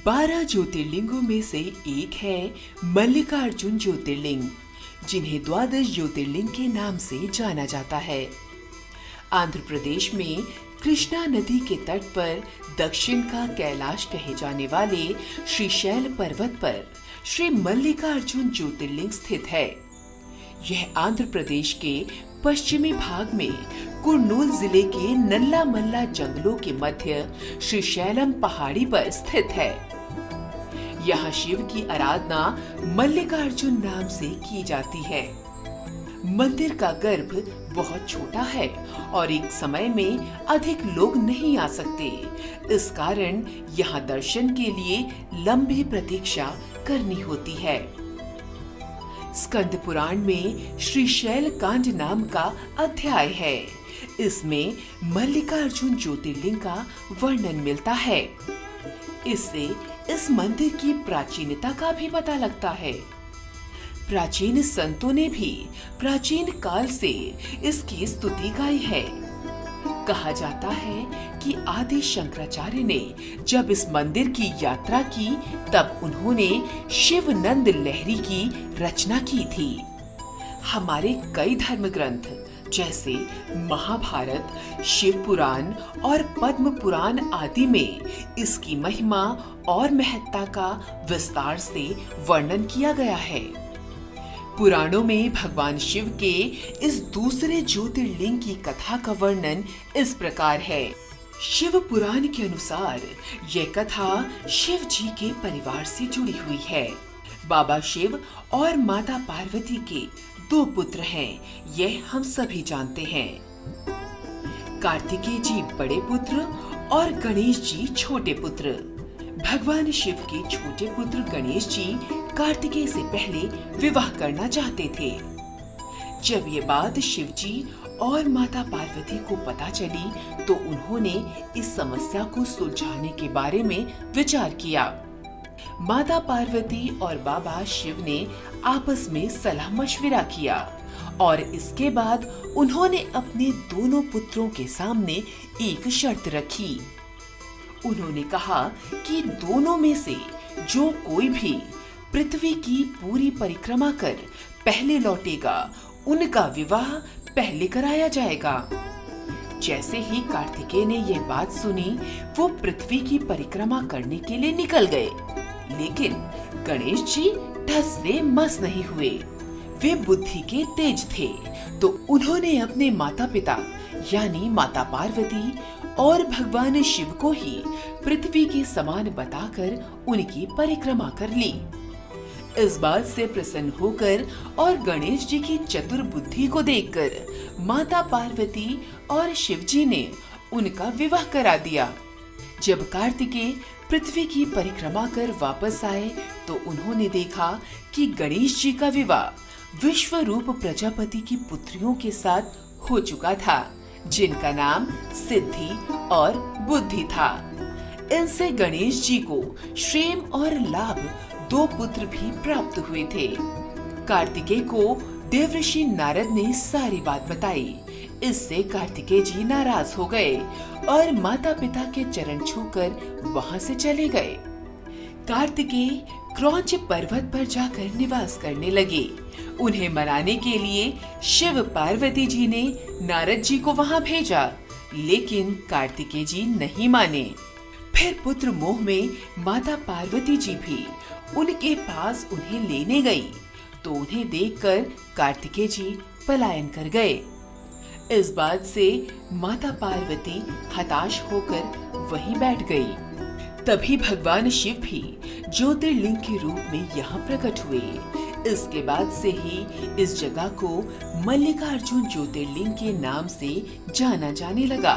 12 ज्योतिर्लिंगों में से एक है मल्लिकार्जुन ज्योतिर्लिंग, जिन्हें द्वादश ज्योतिर्लिंग के नाम से जाना जाता है। आंध्र प्रदेश में कृष्णा नदी के तट पर दक्षिण का कैलाश कहे जाने वाले श्रीशैल पर्वत पर श्री मल्लिकार्जुन ज्योतिर्लिंग स्थित है। यह आंध्र प्रदेश के पश्चिमी भाग में कुर्नूल जिले के नल्ला मल्ला जंगलों के मध्य श्रीशैलम पहाड़ी पर स्थित है। यहाँ शिव की आराधना मल्लिकार्जुन नाम से की जाती है। मंदिर का गर्भ बहुत छोटा है और एक समय में अधिक लोग नहीं आ सकते। इस कारण यहाँ दर्शन के लिए लंबी प्रतीक्षा करनी होती है। स्कंद पुराण में श्रीशैल कांड नाम का अध्याय है। इसमें मल्लिकार्जुन ज्योतिर्लिंग का वर्णन मिलता है। इससे इस मंदिर की प्राचीनता का भी पता लगता है। प्राचीन संतों ने भी प्राचीन काल से इसकी स्तुति गाई है। कहा जाता है कि आदि शंकराचार्य ने जब इस मंदिर की यात्रा की तब उन्होंने शिवनंद लहरी की रचना की थी। हमारे कई धर्म ग्रंथ जैसे महाभारत, शिव पुराण और पद्म पुराण आदि में इसकी महिमा और महत्ता का विस्तार से वर्णन किया गया है। पुराणों में भगवान शिव के इस दूसरे ज्योतिर्लिंग की कथा का वर्णन इस प्रकार है। शिव पुराण के अनुसार यह कथा शिव जी के परिवार से जुड़ी हुई है। बाबा शिव और माता पार्वती के 2 पुत्र हैं, यह हम सभी जानते हैं। कार्तिकेय जी बड़े पुत्र और गणेश जी छोटे पुत्र। भगवान शिव के छोटे पुत्र गणेश जी कार्तिकेय से पहले विवाह करना चाहते थे। जब ये बात शिव जी और माता पार्वती को पता चली तो उन्होंने इस समस्या को सुलझाने के बारे में विचार किया। माता पार्वती और बाबा शिव ने आपस में सलाह मशविरा किया और इसके बाद उन्होंने अपने दोनों पुत्रों के सामने एक शर्त रखी। उन्होंने कहा कि दोनों में से जो कोई भी पृथ्वी की पूरी परिक्रमा कर पहले लौटेगा, उनका विवाह पहले कराया जाएगा। जैसे ही कार्तिकेय ने यह बात सुनी, वो पृथ्वी की परिक्रमा करने के लिए निकल गए, लेकिन गणेश जी ठस से मस नहीं हुए। वे बुद्धि के तेज थे, तो उन्होंने अपने माता पिता यानी माता पार्वती और भगवान शिव को ही पृथ्वी के समान बताकर उनकी परिक्रमा कर ली। इस बात से प्रसन्न होकर और गणेश जी की चतुर बुद्धि को देखकर माता पार्वती और शिव जी ने उनका विवाह करा दिया। जब कार्तिकेय पृथ्वी की परिक्रमा कर वापस आए तो उन्होंने देखा कि गणेश जी का विवाह विश्वरूप प्रजापति की पुत्रियों के साथ हो चुका था, जिनका नाम सिद्धि और बुद्धि था। इनसे गणेश जी को क्षेम और लाभ 2 पुत्र भी प्राप्त हुए थे। कार्तिकेय को देवर्षि नारद ने सारी बात बताई। इससे कार्तिकेय जी नाराज हो गए और माता पिता के चरण छूकर वहां से चले गए। कार्तिकेय क्रौंच पर्वत पर जाकर निवास करने लगे। उन्हें मनाने के लिए शिव पार्वती जी ने नारद जी को वहां भेजा, लेकिन कार्तिकेय जी नहीं माने। फिर पुत्र मोह में माता पार्वती जी भी उनके पास उन्हें लेने गई, तो उन्हें देखकर कार्तिकेय जी पलायन कर गए। इस बात से माता पार्वती हताश होकर वहीं बैठ गई। तभी भगवान शिव भी ज्योतिर्लिंग के रूप में यहाँ प्रकट हुए। इसके बाद से ही इस जगह को मल्लिकार्जुन ज्योतिर्लिंग के नाम से जाना जाने लगा।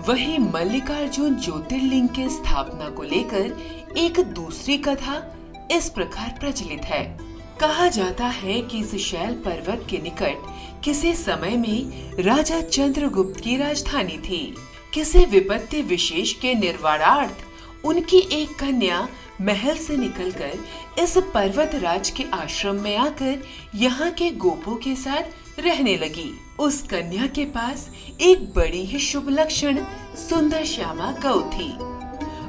वहीं मल्लिकार्जुन ज्योतिर्लिंग के स्थापना को लेकर एक दूसरी कथा इस प्रकार प्रचलित है। कहा जाता है कि इस शैल पर्वत के निकट किसी समय में राजा चंद्रगुप्त की राजधानी थी। किसी विपत्ति विशेष के निर्वाणार्थ उनकी एक कन्या महल से निकलकर इस पर्वत राज के आश्रम में आकर यहाँ के गोपों के साथ रहने लगी। उस कन्या के पास एक बड़ी ही शुभ लक्षण सुंदर श्यामा गौ थी।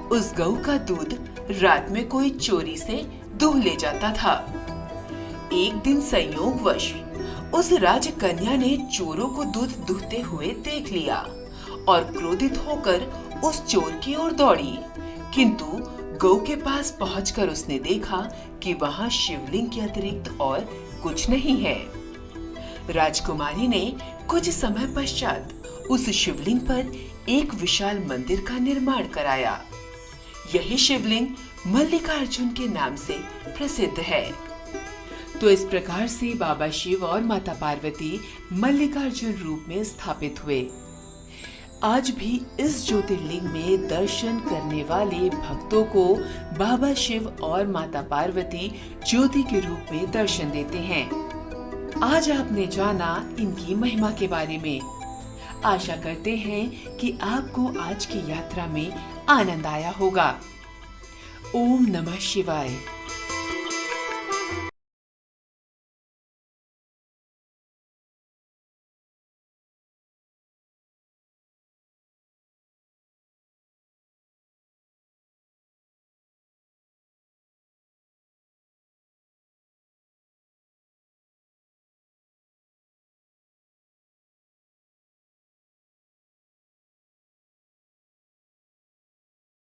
उस गौ का दूध रात में कोई चोरी से दूध ले जाता था। एक दिन संयोगवश उस राजकन्या ने चोरों को दूध दूहते हुए देख लिया और क्रोधित होकर उस चोर की ओर दौड़ी, किंतु गौ के पास पहुंचकर उसने देखा कि वहां शिवलिंग के अतिरिक्त और कुछ नहीं है। राजकुमारी ने कुछ समय पश्चात उस शिवलिंग पर एक विशाल मंदिर का निर्माण कराया। यही शिवलिंग मल्लिकार्जुन के नाम से प्रसिद्ध है। तो इस प्रकार से बाबा शिव और माता पार्वती मल्लिकार्जुन रूप में स्थापित हुए। आज भी इस ज्योतिर्लिंग में दर्शन करने वाले भक्तों को बाबा शिव और माता पार्वती ज्योति के रूप में दर्शन देते हैं। आज आपने जाना इनकी महिमा के बारे में। आशा करते हैं कि आपको आज की यात्रा में आनंद आया होगा। ओम नमः शिवाय।